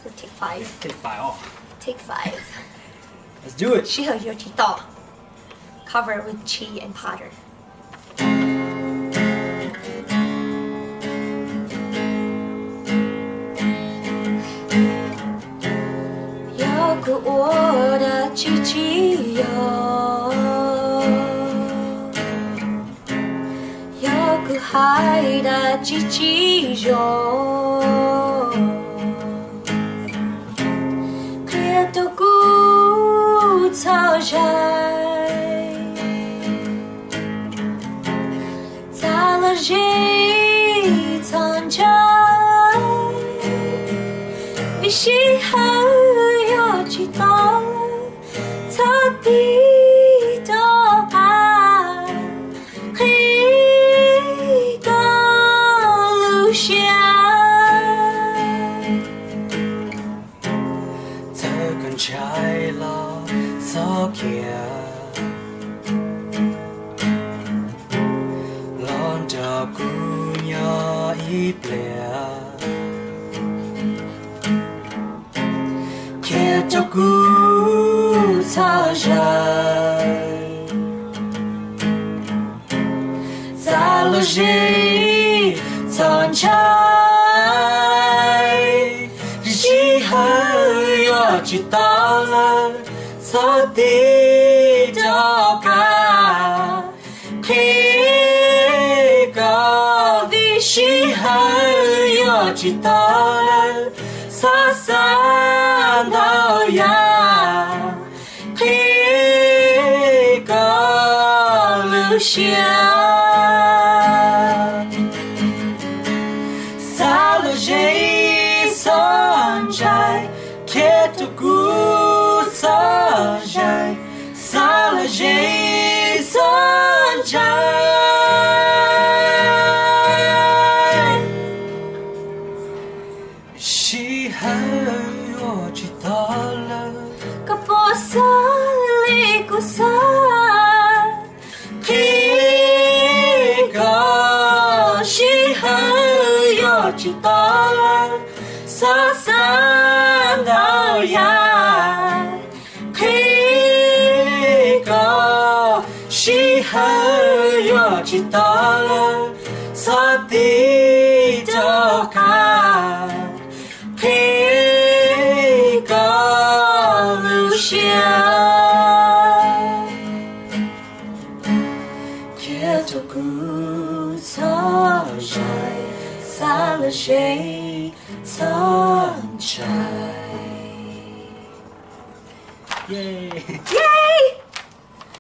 So take 5. Take 5 off. Take 5. Let's do it. 适合有几道 Cover with tea and powder. Có我的自己有，有个海的自己有，可都古草在，在了谁藏着，比谁还。知道他比的爱，黑的路线，这根柴了走开，浪的姑娘一边。这古草人，在了谁藏在？以后我知道了，草地的干，黑高的时候我知道了，洒洒到呀，黑高路线，撒了谁藏在？看着古草在，撒了谁藏在？是后我知道了，个波萨里古萨，黑个是后我知道了，洒洒到呀，黑个是后我知道了，洒地就看。黑高路线，看着古草在，撒了谁藏在？耶！耶！